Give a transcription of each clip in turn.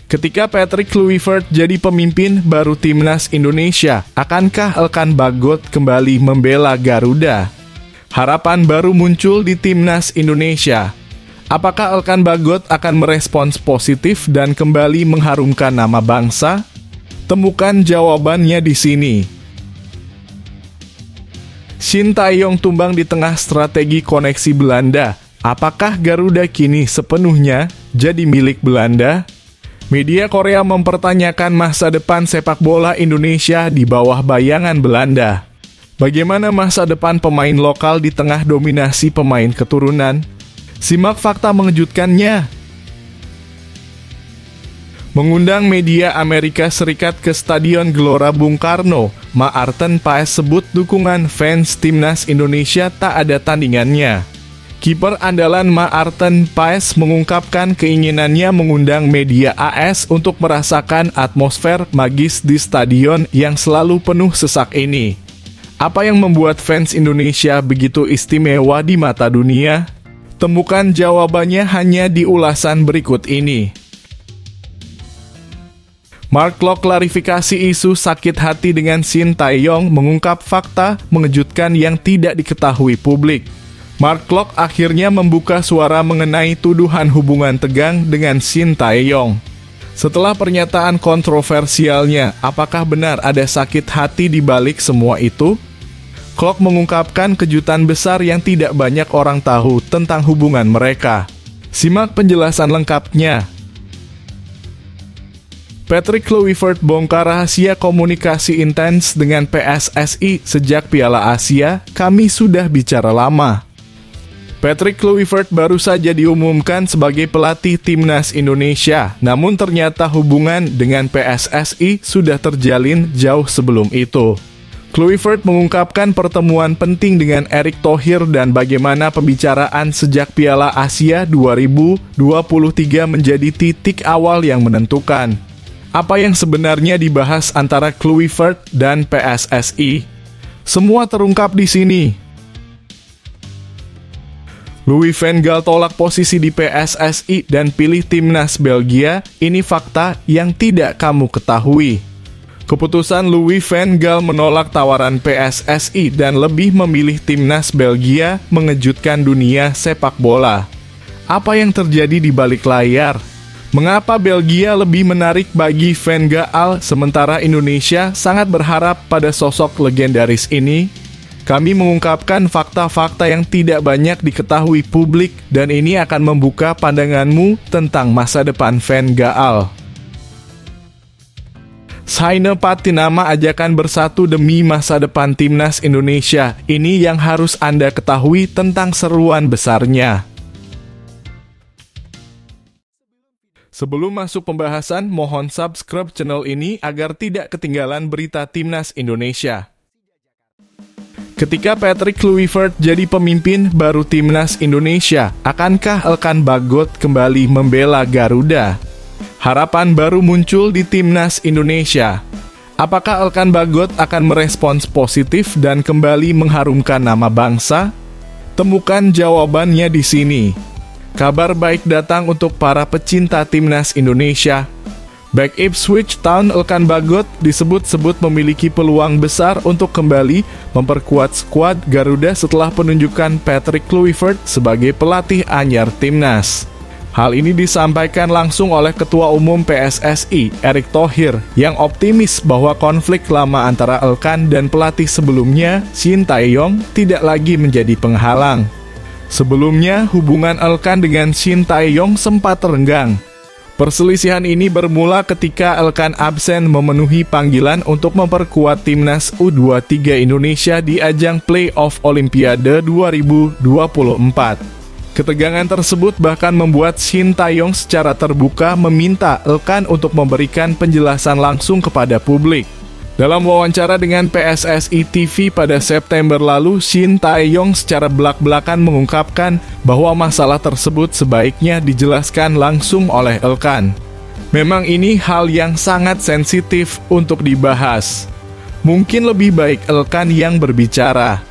Ketika Patrick Kluivert jadi pemimpin baru timnas Indonesia, akankah Elkan Bagot kembali membela Garuda? Harapan baru muncul di timnas Indonesia. Apakah Elkan Bagot akan merespons positif dan kembali mengharumkan nama bangsa? Temukan jawabannya di sini. Shin Tae-yong tumbang di tengah strategi koneksi Belanda. Apakah Garuda kini sepenuhnya jadi milik Belanda? Media Korea mempertanyakan masa depan sepak bola Indonesia di bawah bayangan Belanda. Bagaimana masa depan pemain lokal di tengah dominasi pemain keturunan? Simak fakta mengejutkannya. Mengundang media Amerika Serikat ke Stadion Gelora Bung Karno, Maarten Paes sebut dukungan fans timnas Indonesia tak ada tandingannya. Kiper andalan Maarten Paes mengungkapkan keinginannya mengundang media AS untuk merasakan atmosfer magis di stadion yang selalu penuh sesak ini. Apa yang membuat fans Indonesia begitu istimewa di mata dunia? Temukan jawabannya hanya di ulasan berikut ini. Mark Klok klarifikasi isu sakit hati dengan Shin Tae-yong mengungkap fakta mengejutkan yang tidak diketahui publik. Mark Klok akhirnya membuka suara mengenai tuduhan hubungan tegang dengan Shin Tae-yong. Setelah pernyataan kontroversialnya, apakah benar ada sakit hati di balik semua itu? Klok mengungkapkan kejutan besar yang tidak banyak orang tahu tentang hubungan mereka. Simak penjelasan lengkapnya. Patrick Kluivert bongkar rahasia komunikasi intens dengan PSSI sejak Piala Asia. Kami sudah bicara lama. Patrick Kluivert baru saja diumumkan sebagai pelatih timnas Indonesia, namun ternyata hubungan dengan PSSI sudah terjalin jauh sebelum itu. Kluivert mengungkapkan pertemuan penting dengan Erick Thohir dan bagaimana pembicaraan sejak Piala Asia 2023 menjadi titik awal yang menentukan. Apa yang sebenarnya dibahas antara Kluivert dan PSSI? Semua terungkap di sini. Louis van Gaal tolak posisi di PSSI dan pilih timnas Belgia. Ini fakta yang tidak kamu ketahui. Keputusan Louis van Gaal menolak tawaran PSSI dan lebih memilih timnas Belgia mengejutkan dunia sepak bola. Apa yang terjadi di balik layar? Mengapa Belgia lebih menarik bagi Van Gaal sementara Indonesia sangat berharap pada sosok legendaris ini? Kami mengungkapkan fakta-fakta yang tidak banyak diketahui publik dan ini akan membuka pandanganmu tentang masa depan Van Gaal. Saine Patinama ajakan bersatu demi masa depan timnas Indonesia. Ini yang harus Anda ketahui tentang seruan besarnya. Sebelum masuk pembahasan, mohon subscribe channel ini agar tidak ketinggalan berita timnas Indonesia. Ketika Patrick Kluivert jadi pemimpin baru timnas Indonesia, akankah Elkan Bagot kembali membela Garuda? Harapan baru muncul di timnas Indonesia. Apakah Elkan Bagot akan merespons positif dan kembali mengharumkan nama bangsa? Temukan jawabannya di sini. Kabar baik datang untuk para pecinta timnas Indonesia. Back Ipswich Town Elkan Bagot disebut-sebut memiliki peluang besar untuk kembali memperkuat skuad Garuda setelah penunjukan Patrick Kluivert sebagai pelatih anyar timnas. Hal ini disampaikan langsung oleh Ketua Umum PSSI, Erick Thohir, yang optimis bahwa konflik lama antara Elkan dan pelatih sebelumnya, Shin Tae-yong, tidak lagi menjadi penghalang. Sebelumnya, hubungan Elkan dengan Shin Tae-yong sempat renggang. Perselisihan ini bermula ketika Elkan absen memenuhi panggilan untuk memperkuat timnas U23 Indonesia di ajang Playoff Olimpiade 2024. Ketegangan tersebut bahkan membuat Shin Tae-yong secara terbuka meminta Elkan untuk memberikan penjelasan langsung kepada publik. Dalam wawancara dengan PSSI TV pada September lalu, Shin Tae-yong secara belak-belakan mengungkapkan bahwa masalah tersebut sebaiknya dijelaskan langsung oleh Elkan. Memang ini hal yang sangat sensitif untuk dibahas. Mungkin lebih baik Elkan yang berbicara.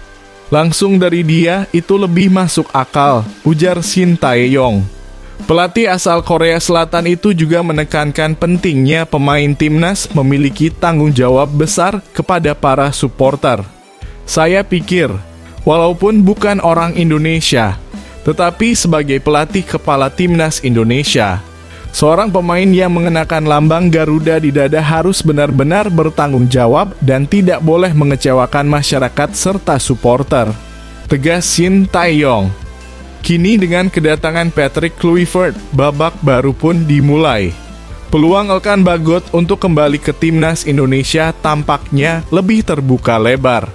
Langsung dari dia itu lebih masuk akal, ujar Shin Tae-yong. Pelatih asal Korea Selatan itu juga menekankan pentingnya pemain timnas memiliki tanggung jawab besar kepada para supporter. Saya pikir, walaupun bukan orang Indonesia, tetapi sebagai pelatih kepala timnas Indonesia, seorang pemain yang mengenakan lambang Garuda di dada harus benar-benar bertanggung jawab dan tidak boleh mengecewakan masyarakat serta supporter, tegas Shin Tae-yong. Kini dengan kedatangan Patrick Kluivert, babak baru pun dimulai. Peluang Elkan Bagot untuk kembali ke timnas Indonesia tampaknya lebih terbuka lebar.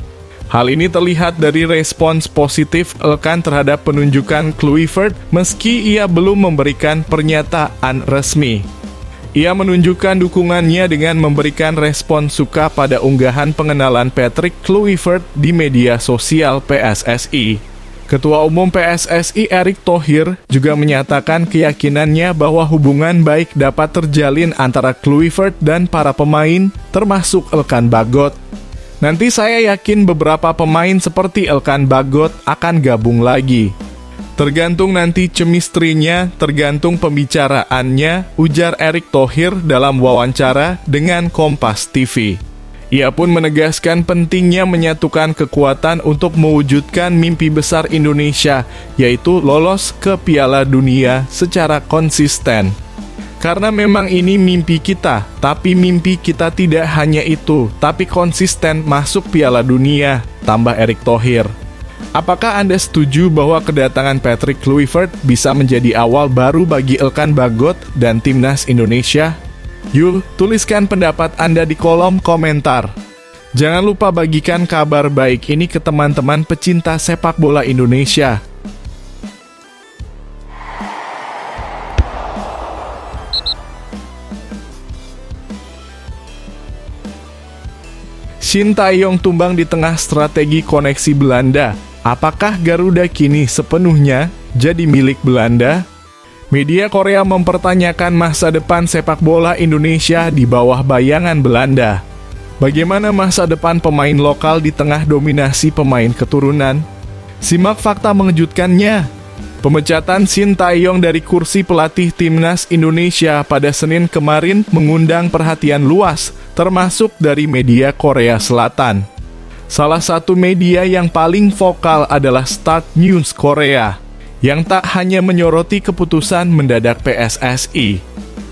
Hal ini terlihat dari respons positif Elkan terhadap penunjukan Kluivert meski ia belum memberikan pernyataan resmi. Ia menunjukkan dukungannya dengan memberikan respon suka pada unggahan pengenalan Patrick Kluivert di media sosial PSSI. Ketua Umum PSSI Erick Thohir juga menyatakan keyakinannya bahwa hubungan baik dapat terjalin antara Kluivert dan para pemain, termasuk Elkan Bagot. Nanti saya yakin beberapa pemain seperti Elkan Bagot akan gabung lagi. Tergantung nanti chemistry-nya, tergantung pembicaraannya, ujar Erick Thohir dalam wawancara dengan Kompas TV. Ia pun menegaskan pentingnya menyatukan kekuatan untuk mewujudkan mimpi besar Indonesia, yaitu lolos ke Piala Dunia secara konsisten. Karena memang ini mimpi kita, tapi mimpi kita tidak hanya itu, tapi konsisten masuk Piala Dunia, tambah Erick Thohir. Apakah Anda setuju bahwa kedatangan Patrick Kluivert bisa menjadi awal baru bagi Elkan Bagot dan timnas Indonesia? Yuk, tuliskan pendapat Anda di kolom komentar. Jangan lupa bagikan kabar baik ini ke teman-teman pecinta sepak bola Indonesia. Shin Tae-yong tumbang di tengah strategi koneksi Belanda. Apakah Garuda kini sepenuhnya jadi milik Belanda? Media Korea mempertanyakan masa depan sepak bola Indonesia di bawah bayangan Belanda. Bagaimana masa depan pemain lokal di tengah dominasi pemain keturunan? Simak fakta mengejutkannya. Pemecatan Shin Tae-yong dari kursi pelatih timnas Indonesia pada Senin kemarin mengundang perhatian luas, termasuk dari media Korea Selatan. Salah satu media yang paling vokal adalah Start News Korea, yang tak hanya menyoroti keputusan mendadak PSSI,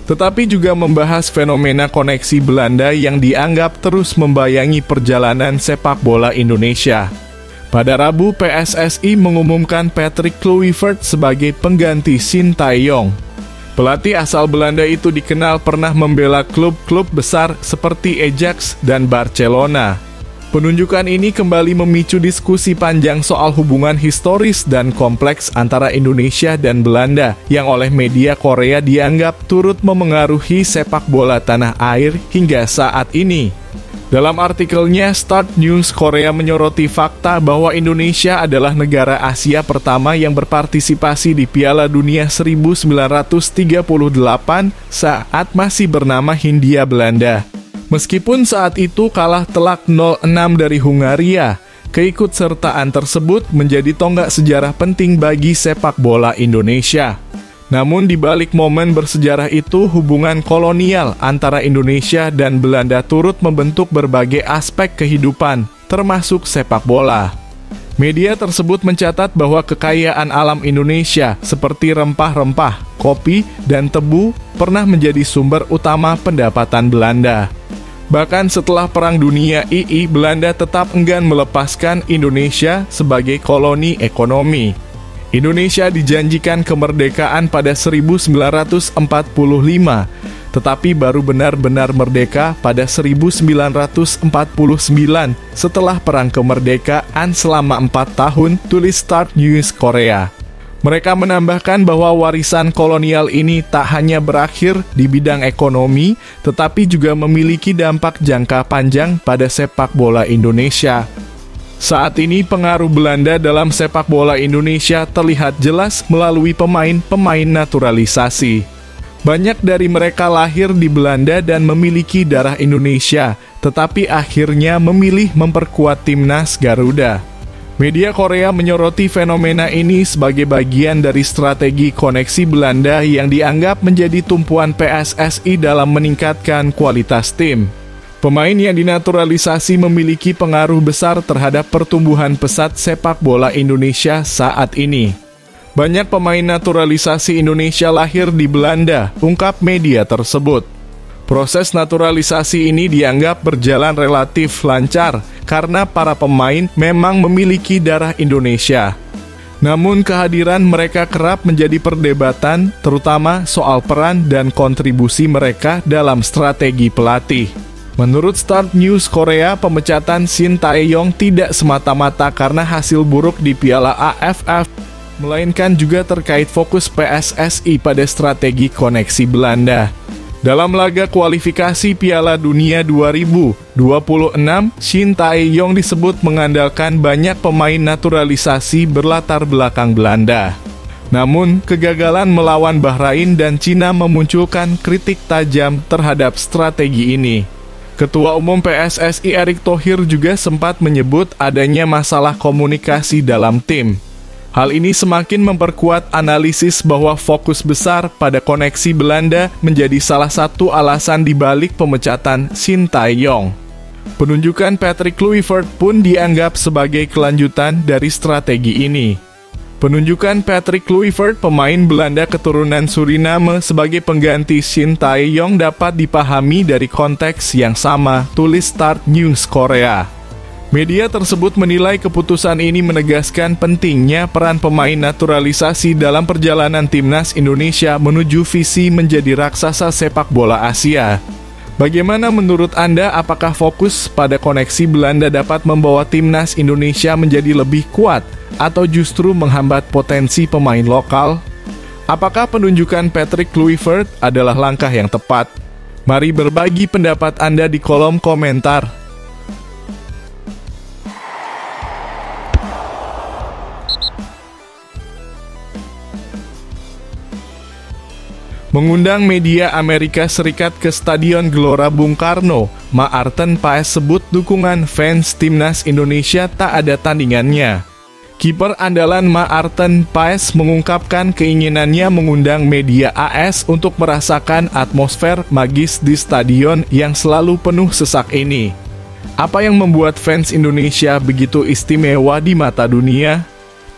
tetapi juga membahas fenomena koneksi Belanda yang dianggap terus membayangi perjalanan sepak bola Indonesia. Pada Rabu, PSSI mengumumkan Patrick Kluivert sebagai pengganti Shin Tae-yong. Pelatih asal Belanda itu dikenal pernah membela klub-klub besar seperti Ajax dan Barcelona. Penunjukan ini kembali memicu diskusi panjang soal hubungan historis dan kompleks antara Indonesia dan Belanda yang oleh media Korea dianggap turut memengaruhi sepak bola tanah air hingga saat ini. Dalam artikelnya, Start News Korea menyoroti fakta bahwa Indonesia adalah negara Asia pertama yang berpartisipasi di Piala Dunia 1938 saat masih bernama Hindia Belanda. Meskipun saat itu kalah telak 0-6 dari Hungaria, keikutsertaan tersebut menjadi tonggak sejarah penting bagi sepak bola Indonesia. Namun di balik momen bersejarah itu, hubungan kolonial antara Indonesia dan Belanda turut membentuk berbagai aspek kehidupan, termasuk sepak bola. Media tersebut mencatat bahwa kekayaan alam Indonesia seperti rempah-rempah, kopi, dan tebu pernah menjadi sumber utama pendapatan Belanda. Bahkan setelah Perang Dunia II, Belanda tetap enggan melepaskan Indonesia sebagai koloni ekonomi. Indonesia dijanjikan kemerdekaan pada 1945, tetapi baru benar-benar merdeka pada 1949 setelah Perang Kemerdekaan selama 4 tahun, tulis Start News Korea. Mereka menambahkan bahwa warisan kolonial ini tak hanya berakhir di bidang ekonomi, tetapi juga memiliki dampak jangka panjang pada sepak bola Indonesia. Saat ini pengaruh Belanda dalam sepak bola Indonesia terlihat jelas melalui pemain-pemain naturalisasi. Banyak dari mereka lahir di Belanda dan memiliki darah Indonesia, tetapi akhirnya memilih memperkuat timnas Garuda. Media Korea menyoroti fenomena ini sebagai bagian dari strategi koneksi Belanda yang dianggap menjadi tumpuan PSSI dalam meningkatkan kualitas tim. Pemain yang dinaturalisasi memiliki pengaruh besar terhadap pertumbuhan pesat sepak bola Indonesia saat ini. Banyak pemain naturalisasi Indonesia lahir di Belanda, ungkap media tersebut. Proses naturalisasi ini dianggap berjalan relatif lancar karena para pemain memang memiliki darah Indonesia. Namun kehadiran mereka kerap menjadi perdebatan, terutama soal peran dan kontribusi mereka dalam strategi pelatih. Menurut Start News Korea, pemecatan Shin Tae-yong tidak semata-mata karena hasil buruk di Piala AFF, melainkan juga terkait fokus PSSI pada strategi koneksi Belanda. Dalam laga kualifikasi Piala Dunia 2026, Shin Tae-yong disebut mengandalkan banyak pemain naturalisasi berlatar belakang Belanda. Namun, kegagalan melawan Bahrain dan Cina memunculkan kritik tajam terhadap strategi ini. Ketua Umum PSSI Erick Thohir juga sempat menyebut adanya masalah komunikasi dalam tim. Hal ini semakin memperkuat analisis bahwa fokus besar pada koneksi Belanda menjadi salah satu alasan dibalik pemecatan Shin Tae-yong. Penunjukan Patrick Kluivert pun dianggap sebagai kelanjutan dari strategi ini. Penunjukan Patrick Kluivert, pemain Belanda keturunan Suriname, sebagai pengganti Shin Tae-yong dapat dipahami dari konteks yang sama, tulis Start News Korea. Media tersebut menilai keputusan ini menegaskan pentingnya peran pemain naturalisasi dalam perjalanan timnas Indonesia menuju visi menjadi raksasa sepak bola Asia. Bagaimana menurut Anda, apakah fokus pada koneksi Belanda dapat membawa timnas Indonesia menjadi lebih kuat atau justru menghambat potensi pemain lokal? Apakah penunjukan Patrick Kluivert adalah langkah yang tepat? Mari berbagi pendapat Anda di kolom komentar. Mengundang media Amerika Serikat ke Stadion Gelora Bung Karno, Maarten Paes sebut dukungan fans timnas Indonesia tak ada tandingannya. Kiper andalan Maarten Paes mengungkapkan keinginannya mengundang media AS untuk merasakan atmosfer magis di stadion yang selalu penuh sesak ini. Apa yang membuat fans Indonesia begitu istimewa di mata dunia?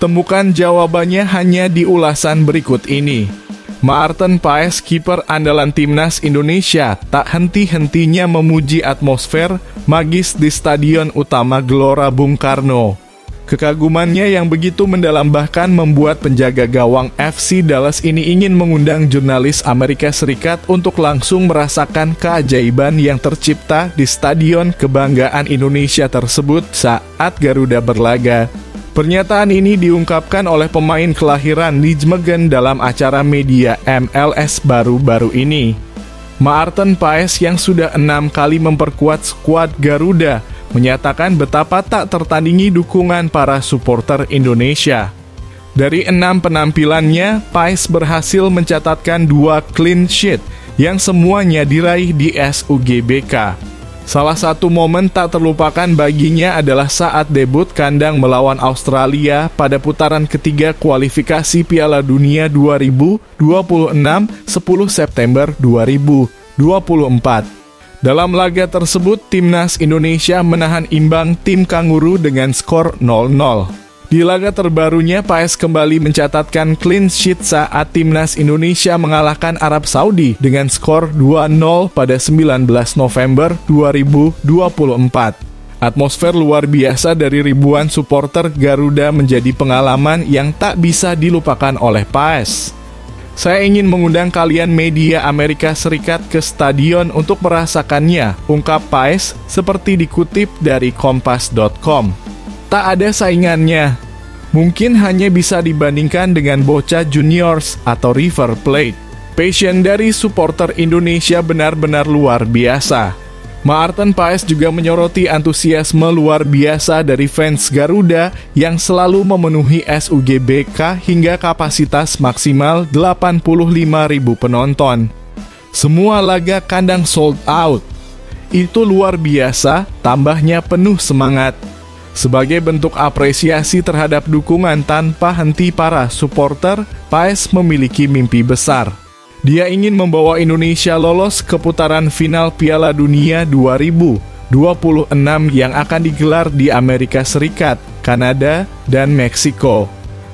Temukan jawabannya hanya di ulasan berikut ini. Maarten Paes, kiper andalan timnas Indonesia, tak henti-hentinya memuji atmosfer magis di stadion utama Gelora Bung Karno. Kekagumannya yang begitu mendalam bahkan membuat penjaga gawang FC Dallas ini ingin mengundang jurnalis Amerika Serikat untuk langsung merasakan keajaiban yang tercipta di stadion kebanggaan Indonesia tersebut saat Garuda berlaga. Pernyataan ini diungkapkan oleh pemain kelahiran Nijmegen dalam acara media MLS baru-baru ini. Maarten Paes yang sudah 6 kali memperkuat skuad Garuda menyatakan betapa tak tertandingi dukungan para supporter Indonesia. Dari 6 penampilannya, Paes berhasil mencatatkan 2 clean sheet yang semuanya diraih di SUGBK. Salah satu momen tak terlupakan baginya adalah saat debut kandang melawan Australia pada putaran ketiga kualifikasi Piala Dunia 2026 10 September 2024. Dalam laga tersebut, timnas Indonesia menahan imbang tim Kanguru dengan skor 0-0. Di laga terbarunya, Paes kembali mencatatkan clean sheet saat timnas Indonesia mengalahkan Arab Saudi dengan skor 2-0 pada 19 November 2024. Atmosfer luar biasa dari ribuan supporter Garuda menjadi pengalaman yang tak bisa dilupakan oleh Paes. Saya ingin mengundang kalian media Amerika Serikat ke stadion untuk merasakannya, ungkap Paes seperti dikutip dari Kompas.com. Tak ada saingannya. Mungkin hanya bisa dibandingkan dengan Boca Juniors atau River Plate. Passion dari supporter Indonesia benar-benar luar biasa. Maarten Paes juga menyoroti antusiasme luar biasa dari fans Garuda yang selalu memenuhi SUGBK hingga kapasitas maksimal 85.000 penonton. Semua laga kandang sold out. Itu luar biasa, tambahnya penuh semangat. Sebagai bentuk apresiasi terhadap dukungan tanpa henti para supporter, Paes memiliki mimpi besar. Dia ingin membawa Indonesia lolos ke putaran final Piala Dunia 2026 yang akan digelar di Amerika Serikat, Kanada, dan Meksiko.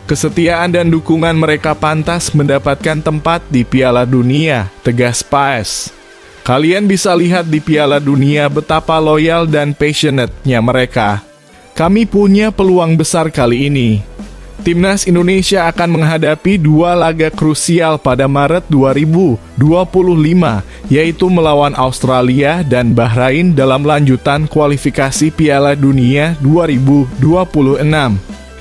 Kesetiaan dan dukungan mereka pantas mendapatkan tempat di Piala Dunia, tegas Paes. Kalian bisa lihat di Piala Dunia betapa loyal dan passionate-nya mereka. Kami punya peluang besar kali ini. Timnas Indonesia akan menghadapi 2 laga krusial pada Maret 2025, yaitu melawan Australia dan Bahrain dalam lanjutan kualifikasi Piala Dunia 2026.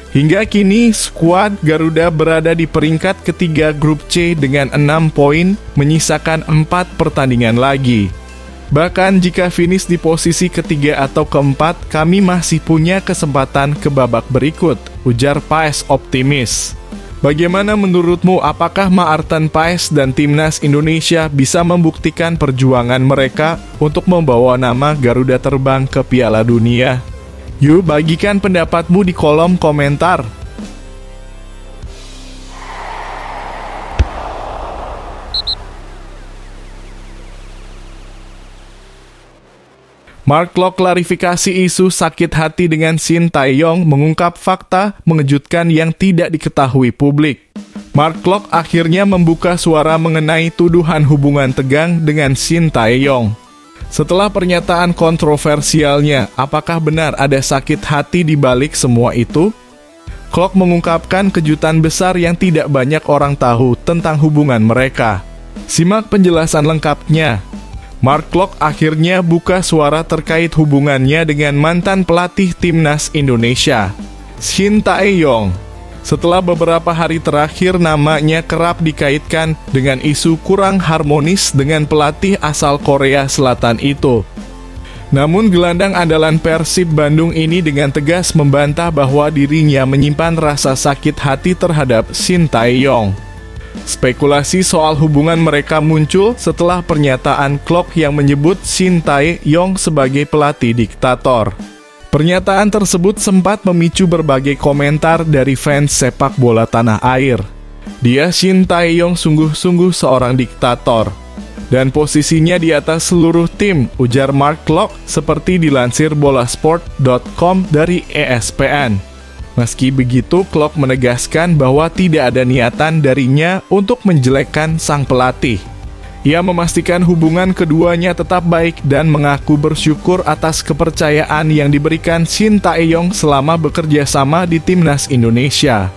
Hingga kini, skuad Garuda berada di peringkat ketiga grup C dengan 6 poin, menyisakan 4 pertandingan lagi. Bahkan jika finish di posisi ketiga atau keempat, kami masih punya kesempatan ke babak berikut, ujar Paes optimis. Bagaimana menurutmu, apakah Maarten Paes dan Timnas Indonesia bisa membuktikan perjuangan mereka untuk membawa nama Garuda terbang ke Piala Dunia? Yuk bagikan pendapatmu di kolom komentar. Mark Klok klarifikasi isu sakit hati dengan Shin Tae-yong, mengungkap fakta mengejutkan yang tidak diketahui publik. Mark Klok akhirnya membuka suara mengenai tuduhan hubungan tegang dengan Shin Tae-yong. Setelah pernyataan kontroversialnya, apakah benar ada sakit hati di balik semua itu? Klok mengungkapkan kejutan besar yang tidak banyak orang tahu tentang hubungan mereka. Simak penjelasan lengkapnya. Mark Klok akhirnya buka suara terkait hubungannya dengan mantan pelatih Timnas Indonesia, Shin Tae-yong. Setelah beberapa hari terakhir namanya kerap dikaitkan dengan isu kurang harmonis dengan pelatih asal Korea Selatan itu. Namun gelandang andalan Persib Bandung ini dengan tegas membantah bahwa dirinya menyimpan rasa sakit hati terhadap Shin Tae-yong. Spekulasi soal hubungan mereka muncul setelah pernyataan Klok yang menyebut Shin Tae-yong sebagai pelatih diktator. Pernyataan tersebut sempat memicu berbagai komentar dari fans sepak bola tanah air. Dia, Shin Tae-yong, sungguh-sungguh seorang diktator, dan posisinya di atas seluruh tim, ujar Mark Klok seperti dilansir bolasport.com dari ESPN. Meski begitu, Klok menegaskan bahwa tidak ada niatan darinya untuk menjelekkan sang pelatih. Ia memastikan hubungan keduanya tetap baik dan mengaku bersyukur atas kepercayaan yang diberikan Shin Tae-yong selama bekerja sama di Timnas Indonesia.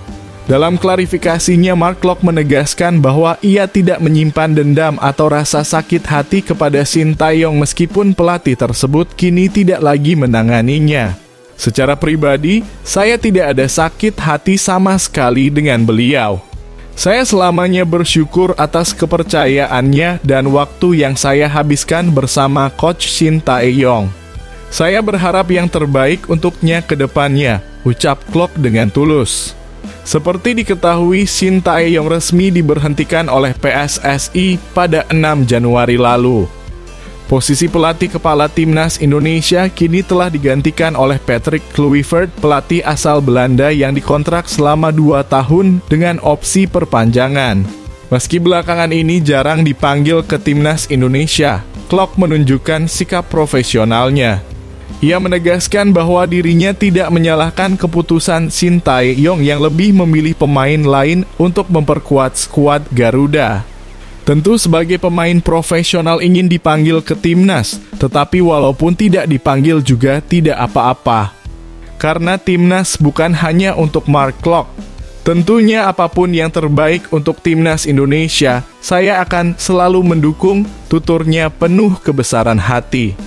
Dalam klarifikasinya, Mark Klok menegaskan bahwa ia tidak menyimpan dendam atau rasa sakit hati kepada Shin Tae-yong meskipun pelatih tersebut kini tidak lagi menanganinya. Secara pribadi, saya tidak ada sakit hati sama sekali dengan beliau. Saya selamanya bersyukur atas kepercayaannya dan waktu yang saya habiskan bersama Coach Shin Tae-yong. Saya berharap yang terbaik untuknya ke depannya, ucap Klok dengan tulus. Seperti diketahui, Shin Tae-yong resmi diberhentikan oleh PSSI pada 6 Januari lalu. Posisi pelatih kepala Timnas Indonesia kini telah digantikan oleh Patrick Kluivert, pelatih asal Belanda yang dikontrak selama 2 tahun dengan opsi perpanjangan. Meski belakangan ini jarang dipanggil ke Timnas Indonesia, Klok menunjukkan sikap profesionalnya. Ia menegaskan bahwa dirinya tidak menyalahkan keputusan Shin Tae-yong yang lebih memilih pemain lain untuk memperkuat skuad Garuda. Tentu sebagai pemain profesional ingin dipanggil ke Timnas, tetapi walaupun tidak dipanggil juga tidak apa-apa. Karena Timnas bukan hanya untuk Mark Klok. Tentunya apapun yang terbaik untuk Timnas Indonesia, saya akan selalu mendukung, tuturnya penuh kebesaran hati.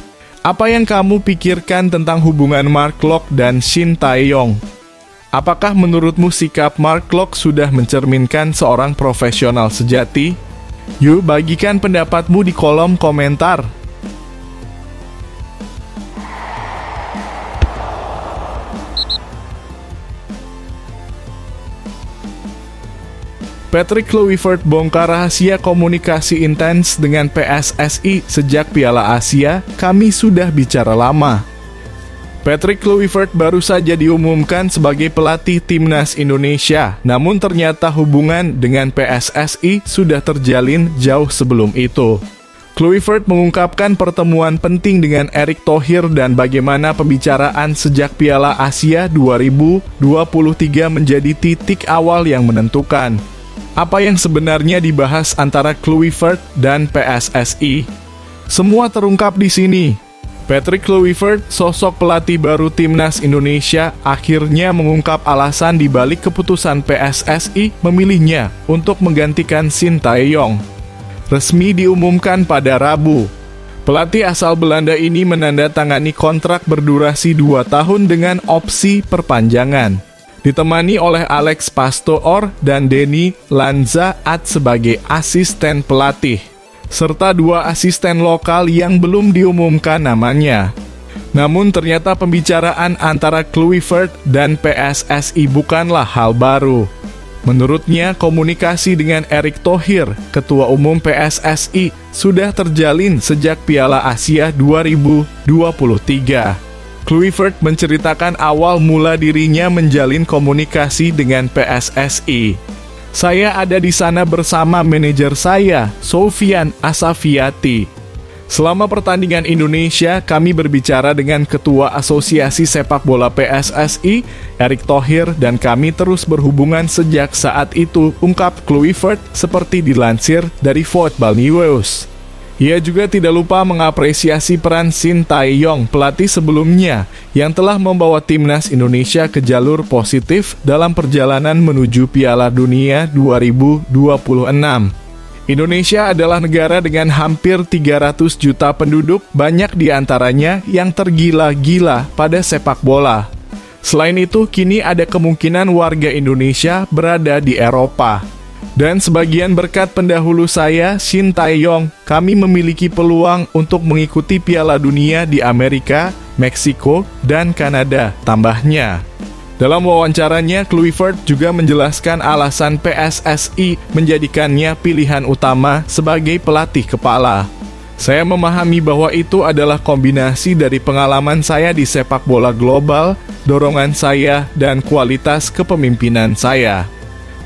Apa yang kamu pikirkan tentang hubungan Mark Klok dan Shin Tae-yong? Apakah menurutmu sikap Mark Klok sudah mencerminkan seorang profesional sejati? Yuk bagikan pendapatmu di kolom komentar. Patrick Kluivert bongkar rahasia komunikasi intens dengan PSSI sejak Piala Asia, kami sudah bicara lama. Patrick Kluivert baru saja diumumkan sebagai pelatih timnas Indonesia, namun ternyata hubungan dengan PSSI sudah terjalin jauh sebelum itu. Kluivert mengungkapkan pertemuan penting dengan Erick Thohir dan bagaimana pembicaraan sejak Piala Asia 2023 menjadi titik awal yang menentukan. Apa yang sebenarnya dibahas antara Kluivert dan PSSI? Semua terungkap di sini. Patrick Kluivert, sosok pelatih baru timnas Indonesia, akhirnya mengungkap alasan dibalik keputusan PSSI memilihnya untuk menggantikan Sintayong. Resmi diumumkan pada Rabu. Pelatih asal Belanda ini menandatangani kontrak berdurasi 2 tahun dengan opsi perpanjangan. Ditemani oleh Alex Pastoor dan Denny Lanzaat sebagai asisten pelatih, serta 2 asisten lokal yang belum diumumkan namanya. Namun ternyata pembicaraan antara Kluivert dan PSSI bukanlah hal baru. Menurutnya, komunikasi dengan Erick Thohir, Ketua Umum PSSI, sudah terjalin sejak Piala Asia 2023. Kluivert menceritakan awal mula dirinya menjalin komunikasi dengan PSSI. Saya ada di sana bersama manajer saya, Sofian Asafiati. Selama pertandingan Indonesia, kami berbicara dengan Ketua Asosiasi Sepak Bola PSSI, Erick Thohir, dan kami terus berhubungan sejak saat itu, ungkap Kluivert seperti dilansir dari Football News. Ia juga tidak lupa mengapresiasi peran Sintayong, pelatih sebelumnya, yang telah membawa timnas Indonesia ke jalur positif dalam perjalanan menuju Piala Dunia 2026. Indonesia adalah negara dengan hampir 300 juta penduduk, banyak di antaranya yang tergila-gila pada sepak bola. Selain itu, kini ada kemungkinan warga Indonesia berada di Eropa. Dan sebagian berkat pendahulu saya, Sintayong, kami memiliki peluang untuk mengikuti Piala Dunia di Amerika, Meksiko, dan Kanada, tambahnya. Dalam wawancaranya, Kluivert juga menjelaskan alasan PSSI menjadikannya pilihan utama sebagai pelatih kepala. Saya memahami bahwa itu adalah kombinasi dari pengalaman saya di sepak bola global, dorongan saya, dan kualitas kepemimpinan saya.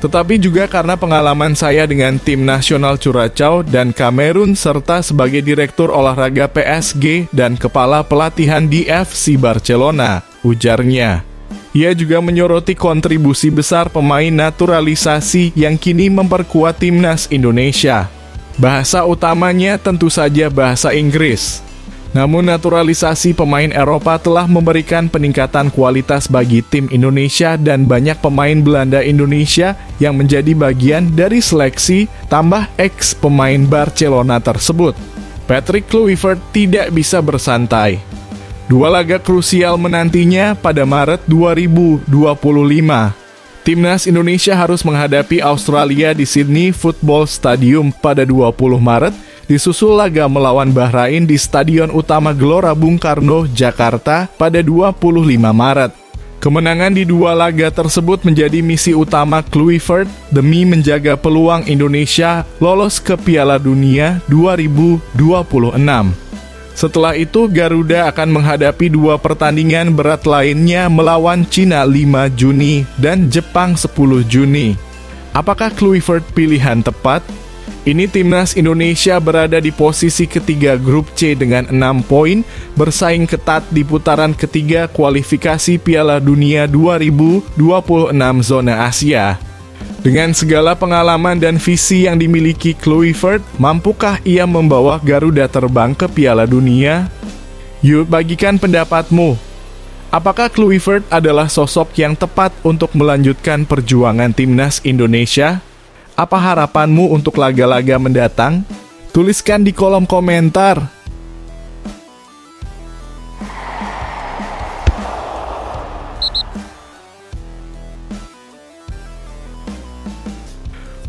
Tetapi juga karena pengalaman saya dengan tim nasional Curaçao dan Kamerun serta sebagai direktur olahraga PSG dan kepala pelatihan di FC Barcelona, ujarnya. Ia juga menyoroti kontribusi besar pemain naturalisasi yang kini memperkuat timnas Indonesia. Bahasa utamanya tentu saja bahasa Inggris. Namun naturalisasi pemain Eropa telah memberikan peningkatan kualitas bagi tim Indonesia dan banyak pemain Belanda Indonesia yang menjadi bagian dari seleksi tambah ex pemain Barcelona tersebut. Patrick Kluivert tidak bisa bersantai. 2 laga krusial menantinya pada Maret 2025. Timnas Indonesia harus menghadapi Australia di Sydney Football Stadium pada 20 Maret, disusul laga melawan Bahrain di Stadion Utama Gelora Bung Karno, Jakarta pada 25 Maret. Kemenangan di 2 laga tersebut menjadi misi utama Kluivert demi menjaga peluang Indonesia lolos ke Piala Dunia 2026. Setelah itu, Garuda akan menghadapi 2 pertandingan berat lainnya melawan Cina 5 Juni dan Jepang 10 Juni. Apakah Kluivert pilihan tepat? Ini timnas Indonesia berada di posisi ketiga grup C dengan 6 poin, bersaing ketat di putaran ketiga kualifikasi Piala Dunia 2026 zona Asia. Dengan segala pengalaman dan visi yang dimiliki Kluivert, mampukah ia membawa Garuda terbang ke Piala Dunia? Yuk bagikan pendapatmu. Apakah Kluivert adalah sosok yang tepat untuk melanjutkan perjuangan timnas Indonesia? Apa harapanmu untuk laga-laga mendatang? Tuliskan di kolom komentar.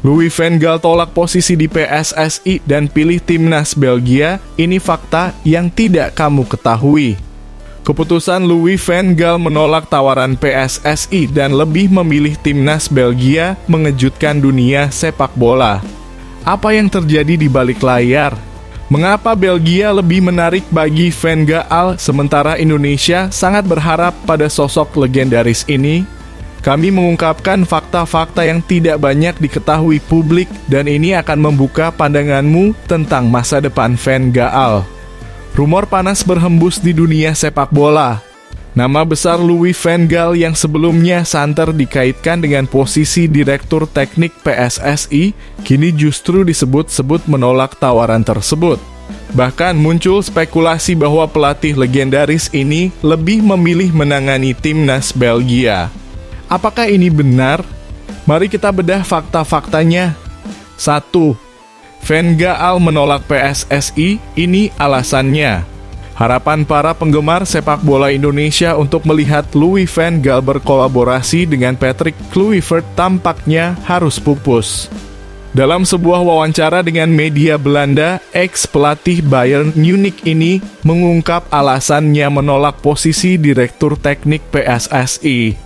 Louis van Gaal tolak posisi di PSSI dan pilih timnas Belgia. Ini fakta yang tidak kamu ketahui. Keputusan Louis van Gaal menolak tawaran PSSI dan lebih memilih timnas Belgia mengejutkan dunia sepak bola. Apa yang terjadi di balik layar? Mengapa Belgia lebih menarik bagi Van Gaal sementara Indonesia sangat berharap pada sosok legendaris ini? Kami mengungkapkan fakta-fakta yang tidak banyak diketahui publik dan ini akan membuka pandanganmu tentang masa depan Van Gaal. Rumor panas berhembus di dunia sepak bola. Nama besar Louis van Gaal yang sebelumnya santer dikaitkan dengan posisi Direktur Teknik PSSI, kini justru disebut-sebut menolak tawaran tersebut. Bahkan muncul spekulasi bahwa pelatih legendaris ini lebih memilih menangani timnas Belgia. Apakah ini benar? Mari kita bedah fakta-faktanya. 1. Van Gaal menolak PSSI, ini alasannya. Harapan para penggemar sepak bola Indonesia untuk melihat Louis van Gaal berkolaborasi dengan Patrick Kluivert tampaknya harus pupus. Dalam sebuah wawancara dengan media Belanda, ex-pelatih Bayern Munich ini mengungkap alasannya menolak posisi Direktur Teknik PSSI.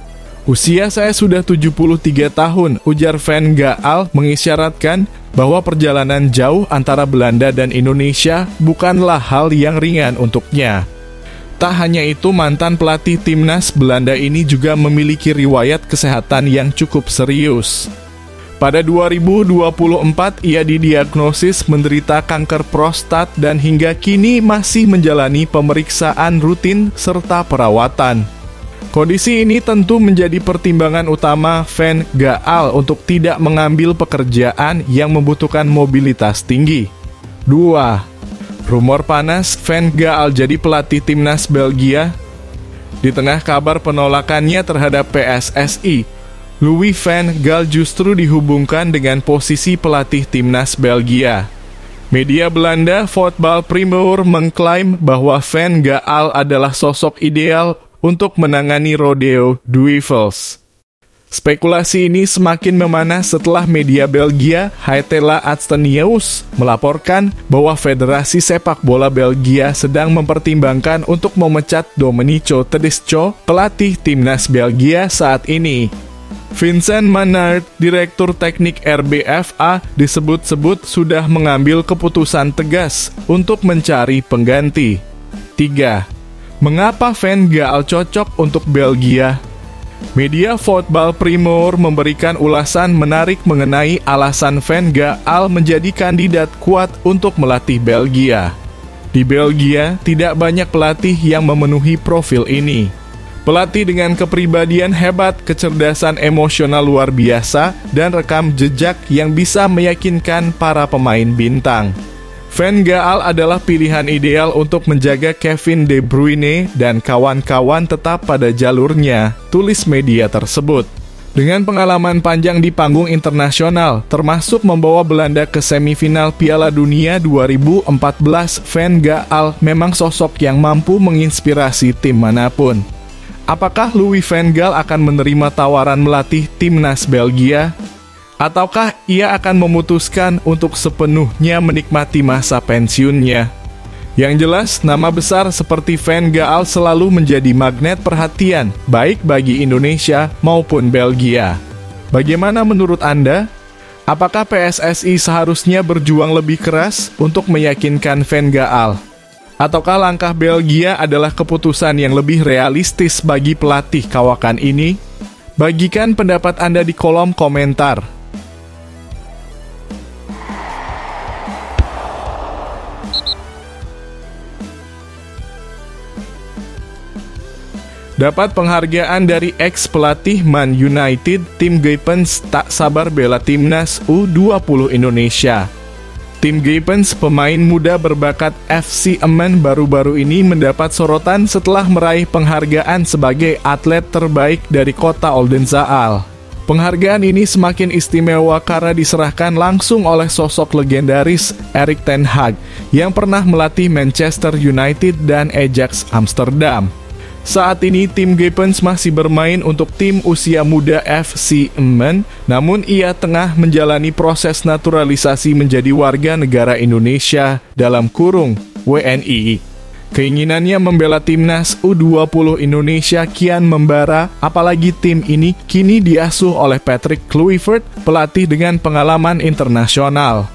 Usia saya sudah 73 tahun, ujar Van Gaal mengisyaratkan bahwa perjalanan jauh antara Belanda dan Indonesia bukanlah hal yang ringan untuknya. Tak hanya itu, mantan pelatih timnas Belanda ini juga memiliki riwayat kesehatan yang cukup serius. Pada 2024, ia didiagnosis menderita kanker prostat dan hingga kini masih menjalani pemeriksaan rutin serta perawatan. Kondisi ini tentu menjadi pertimbangan utama Van Gaal untuk tidak mengambil pekerjaan yang membutuhkan mobilitas tinggi. 2. Rumor panas Van Gaal jadi pelatih timnas Belgia. Di tengah kabar penolakannya terhadap PSSI, Louis van Gaal justru dihubungkan dengan posisi pelatih timnas Belgia. Media Belanda Voetbal Primeur mengklaim bahwa Van Gaal adalah sosok ideal untuk menangani Rodeo Duivels. Spekulasi ini semakin memanas setelah media Belgia Haitela Atstenius melaporkan bahwa Federasi Sepak Bola Belgia sedang mempertimbangkan untuk memecat Domenico Tedesco, pelatih timnas Belgia saat ini. Vincent Manard, Direktur Teknik RBFA, disebut-sebut sudah mengambil keputusan tegas untuk mencari pengganti. 3. Mengapa Van Gaal cocok untuk Belgia? Media Voetbal Primeur memberikan ulasan menarik mengenai alasan Van Gaal menjadi kandidat kuat untuk melatih Belgia. Di Belgia, tidak banyak pelatih yang memenuhi profil ini. Pelatih dengan kepribadian hebat, kecerdasan emosional luar biasa, dan rekam jejak yang bisa meyakinkan para pemain bintang. Van Gaal adalah pilihan ideal untuk menjaga Kevin De Bruyne dan kawan-kawan tetap pada jalurnya, tulis media tersebut. Dengan pengalaman panjang di panggung internasional, termasuk membawa Belanda ke semifinal Piala Dunia 2014, Van Gaal memang sosok yang mampu menginspirasi tim manapun. Apakah Louis van Gaal akan menerima tawaran melatih timnas Belgia? Ataukah ia akan memutuskan untuk sepenuhnya menikmati masa pensiunnya? Yang jelas, nama besar seperti Van Gaal selalu menjadi magnet perhatian, baik bagi Indonesia maupun Belgia. Bagaimana menurut Anda? Apakah PSSI seharusnya berjuang lebih keras untuk meyakinkan Van Gaal? Ataukah langkah Belgia adalah keputusan yang lebih realistis bagi pelatih kawakan ini? Bagikan pendapat Anda di kolom komentar. Dapat penghargaan dari ex-pelatih Man United, Tim Guypens tak sabar bela timnas U20 Indonesia. Tim Guypens, pemain muda berbakat FC Emmen, baru-baru ini mendapat sorotan setelah meraih penghargaan sebagai atlet terbaik dari kota Oldenzaal. Penghargaan ini semakin istimewa karena diserahkan langsung oleh sosok legendaris Erik ten Hag yang pernah melatih Manchester United dan Ajax Amsterdam. Saat ini tim Guypens masih bermain untuk tim usia muda FC Emmen, namun ia tengah menjalani proses naturalisasi menjadi warga negara Indonesia dalam kurung WNI. Keinginannya membela timnas U20 Indonesia kian membara, apalagi tim ini kini diasuh oleh Patrick Kluivert, pelatih dengan pengalaman internasional.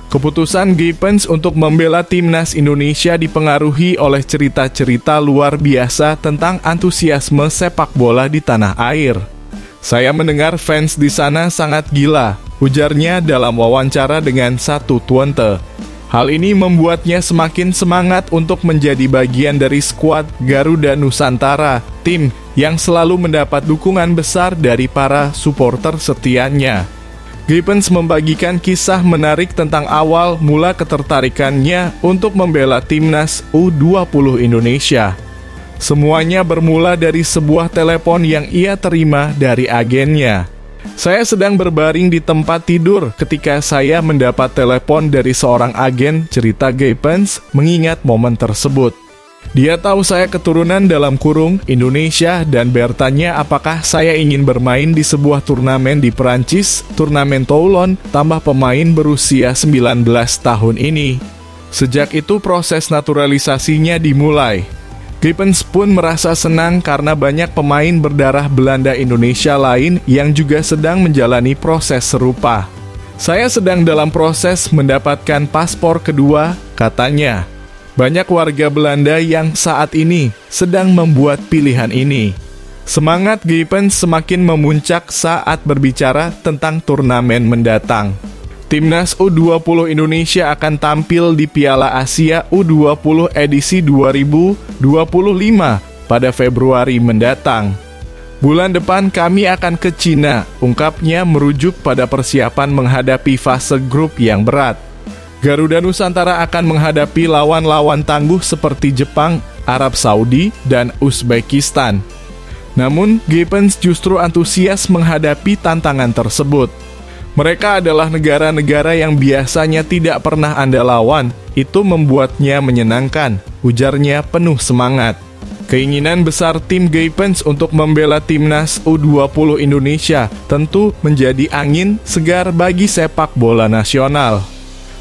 Keputusan Gibbons untuk membela timnas Indonesia dipengaruhi oleh cerita-cerita luar biasa tentang antusiasme sepak bola di tanah air. "Saya mendengar fans di sana sangat gila," ujarnya dalam wawancara dengan Satu Twente. Hal ini membuatnya semakin semangat untuk menjadi bagian dari skuad Garuda Nusantara, tim yang selalu mendapat dukungan besar dari para supporter setianya. Gibbons membagikan kisah menarik tentang awal mula ketertarikannya untuk membela timnas U20 Indonesia. Semuanya bermula dari sebuah telepon yang ia terima dari agennya. "Saya sedang berbaring di tempat tidur ketika saya mendapat telepon dari seorang agen," cerita Gibbons mengingat momen tersebut. "Dia tahu saya keturunan dalam kurung Indonesia dan bertanya apakah saya ingin bermain di sebuah turnamen di Perancis, turnamen Toulon, tambah pemain berusia 19 tahun ini. Sejak itu proses naturalisasinya dimulai." Gibbons pun merasa senang karena banyak pemain berdarah Belanda Indonesia lain yang juga sedang menjalani proses serupa. "Saya sedang dalam proses mendapatkan paspor kedua," katanya. Banyak warga Belanda yang saat ini sedang membuat pilihan ini. Semangat Gibbons semakin memuncak saat berbicara tentang turnamen mendatang. Timnas U20 Indonesia akan tampil di Piala Asia U20 edisi 2025 pada Februari mendatang. "Bulan depan kami akan ke Cina," ungkapnya merujuk pada persiapan menghadapi fase grup yang berat. Garuda Nusantara akan menghadapi lawan-lawan tangguh seperti Jepang, Arab Saudi, dan Uzbekistan. Namun, Gibbons justru antusias menghadapi tantangan tersebut. "Mereka adalah negara-negara yang biasanya tidak pernah Anda lawan. Itu membuatnya menyenangkan," ujarnya penuh semangat. Keinginan besar tim Gibbons untuk membela timnas U20 Indonesia tentu menjadi angin segar bagi sepak bola nasional.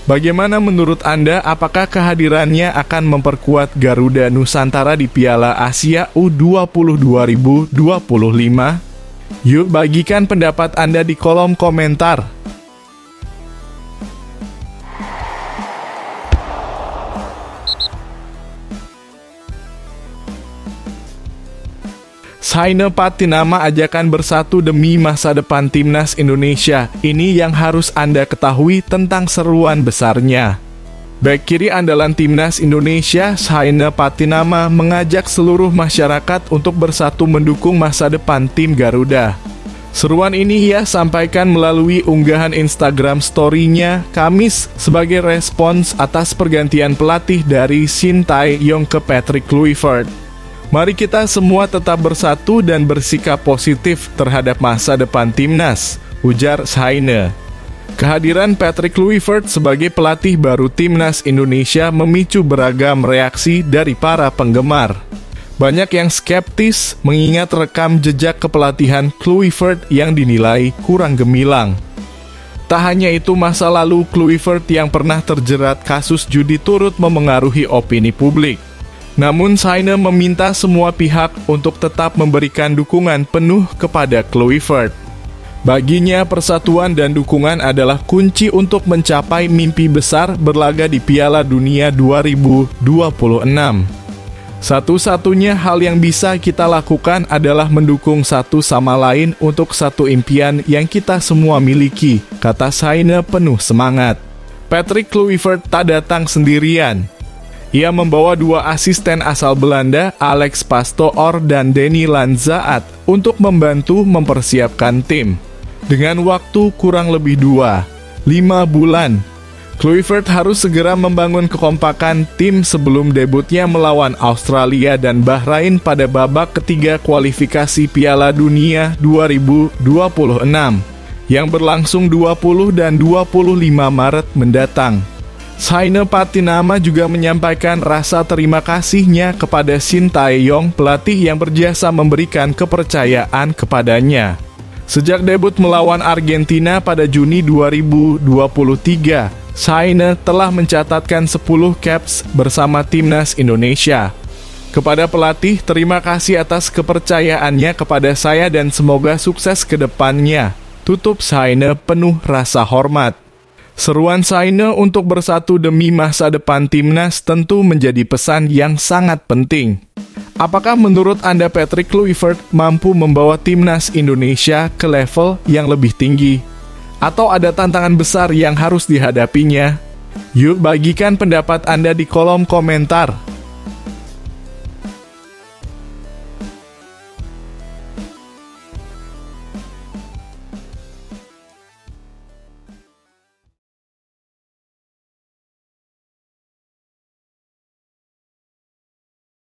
Bagaimana menurut Anda, apakah kehadirannya akan memperkuat Garuda Nusantara di Piala Asia U20 2025? Yuk bagikan pendapat Anda di kolom komentar. Saina Patinama ajakan bersatu demi masa depan timnas Indonesia. Ini yang harus Anda ketahui tentang seruan besarnya. Bek kiri andalan timnas Indonesia, Saina Patinama, mengajak seluruh masyarakat untuk bersatu mendukung masa depan tim Garuda. Seruan ini ia sampaikan melalui unggahan Instagram story-nya Kamis sebagai respons atas pergantian pelatih dari Shin Tae-yong ke Patrick Kluivert. "Mari kita semua tetap bersatu dan bersikap positif terhadap masa depan timnas," ujar Saina. Kehadiran Patrick Kluivert sebagai pelatih baru timnas Indonesia memicu beragam reaksi dari para penggemar. Banyak yang skeptis mengingat rekam jejak kepelatihan Kluivert yang dinilai kurang gemilang. Tak hanya itu, masa lalu Kluivert yang pernah terjerat kasus judi turut memengaruhi opini publik. Namun Saina meminta semua pihak untuk tetap memberikan dukungan penuh kepada Kluivert. Baginya, persatuan dan dukungan adalah kunci untuk mencapai mimpi besar berlaga di Piala Dunia 2026. Satu-satunya hal yang bisa kita lakukan adalah mendukung satu sama lain untuk satu impian yang kita semua miliki, kata Saina penuh semangat. Patrick Kluivert tak datang sendirian. Ia membawa dua asisten asal Belanda, Alex Pastoor dan Denny Lanzaat, untuk membantu mempersiapkan tim. Dengan waktu kurang lebih 5 bulan, Kluivert harus segera membangun kekompakan tim sebelum debutnya melawan Australia dan Bahrain pada babak ketiga kualifikasi Piala Dunia 2026 yang berlangsung 20 dan 25 Maret mendatang. Saina Patinama juga menyampaikan rasa terima kasihnya kepada Shin Tae-yong, pelatih yang berjasa memberikan kepercayaan kepadanya. Sejak debut melawan Argentina pada Juni 2023, Saina telah mencatatkan 10 caps bersama timnas Indonesia. Kepada pelatih, terima kasih atas kepercayaannya kepada saya dan semoga sukses ke depannya, tutup Saina penuh rasa hormat. Seruan Saine untuk bersatu demi masa depan timnas tentu menjadi pesan yang sangat penting. Apakah menurut Anda Patrick Kluivert mampu membawa timnas Indonesia ke level yang lebih tinggi? Atau ada tantangan besar yang harus dihadapinya? Yuk bagikan pendapat Anda di kolom komentar.